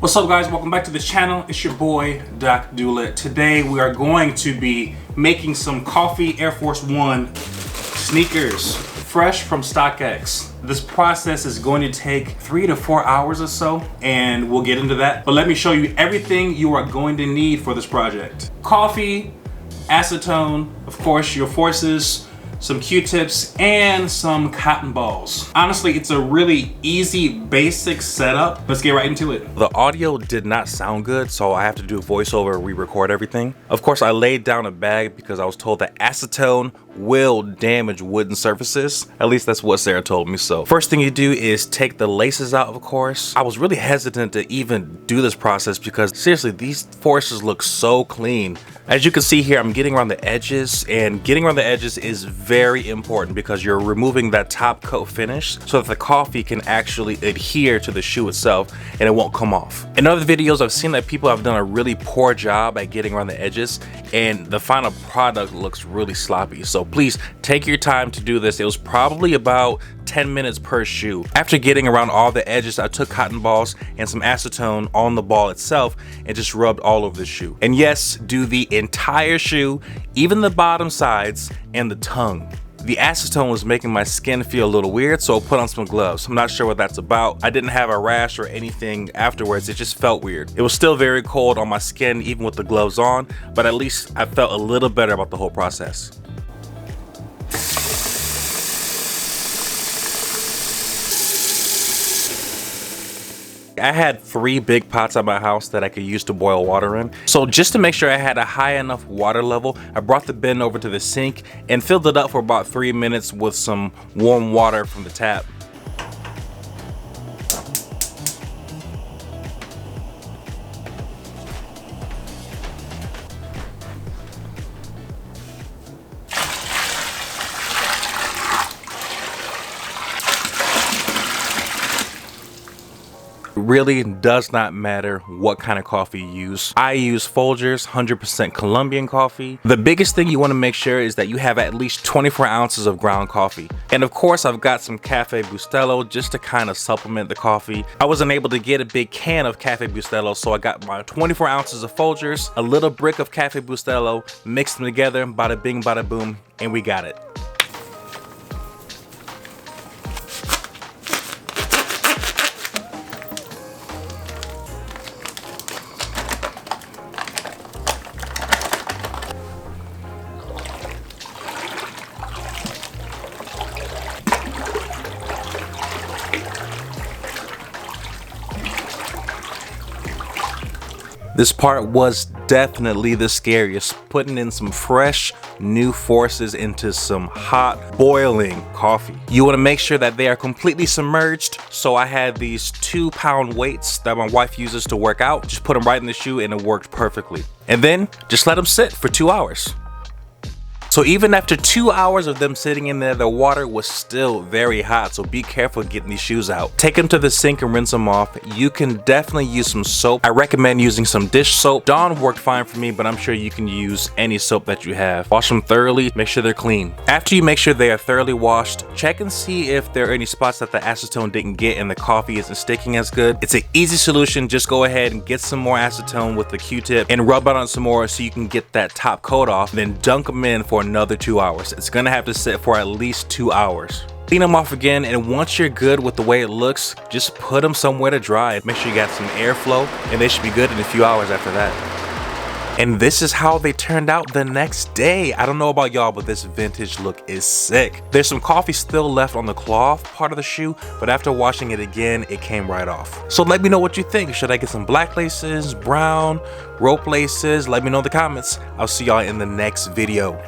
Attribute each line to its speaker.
Speaker 1: What's up guys, welcome back to the channel. It's your boy Doc Doolett. Today we are going to be making some coffee Air Force One sneakers fresh from StockX. This process is going to take 3 to 4 hours or so, and we'll get into that. But let me show you everything you are going to need for this project. Coffee, acetone, of course your forces, some Q-tips, and some cotton balls. Honestly, it's a really easy, basic setup. Let's get right into it. The audio did not sound good, so I have to do a voiceover and re-record everything. Of course, I laid down a bag because I was told that acetone will damage wooden surfaces. At least that's what Sarah told me. So first thing you do is take the laces out, of course. I was really hesitant to even do this process because seriously, these forces look so clean. As you can see here, I'm getting around the edges, and getting around the edges is very important because you're removing that top coat finish so that the coffee can actually adhere to the shoe itself and it won't come off. In other videos, I've seen that people have done a really poor job at getting around the edges and the final product looks really sloppy. So please take your time to do this. It was probably about 10 minutes per shoe. After getting around all the edges, I took cotton balls and some acetone on the ball itself and just rubbed all over the shoe. And yes, do the entire shoe, even the bottom sides and the tongue. The acetone was making my skin feel a little weird, so I put on some gloves. I'm not sure what that's about. I didn't have a rash or anything afterwards. It just felt weird. It was still very cold on my skin even with the gloves on, but at least I felt a little better about the whole process. I had 3 big pots at my house that I could use to boil water in. So just to make sure I had a high enough water level, I brought the bin over to the sink and filled it up for about 3 minutes with some warm water from the tap. Really does not matter what kind of coffee you use. I use Folgers 100% Colombian coffee. The biggest thing you want to make sure is that you have at least 24 ounces of ground coffee. And of course, I've got some Cafe Bustelo just to kind of supplement the coffee. I wasn't able to get a big can of Cafe Bustelo, so I got my 24 ounces of Folgers, a little brick of Cafe Bustelo, mixed them together, bada bing, bada boom, and we got it. This part was definitely the scariest, putting in some fresh, new forces into some hot, boiling coffee. You want to make sure that they are completely submerged, so I had these 2-pound weights that my wife uses to work out. Just put them right in the shoe and it worked perfectly. And then just let them sit for 2 hours. So even after 2 hours of them sitting in there, the water was still very hot, so be careful getting these shoes out. Take them to the sink and rinse them off. You can definitely use some soap. I recommend using some dish soap. Dawn worked fine for me, but I'm sure you can use any soap that you have. Wash them thoroughly, make sure they're clean. After you make sure they are thoroughly washed, check and see if there are any spots that the acetone didn't get and the coffee isn't sticking as good. It's an easy solution. Just go ahead and get some more acetone with the Q-tip and rub it on some more so you can get that top coat off, then dunk them in for another 2 hours. It's gonna have to sit for at least 2 hours. Clean them off again, and once you're good with the way it looks, just put them somewhere to dry. Make sure you got some airflow, and they should be good in a few hours after that. And this is how they turned out the next day. I don't know about y'all, but this vintage look is sick. There's some coffee still left on the cloth part of the shoe, but after washing it again, it came right off. So let me know what you think. Should I get some black laces, brown, rope laces? Let me know in the comments. I'll see y'all in the next video.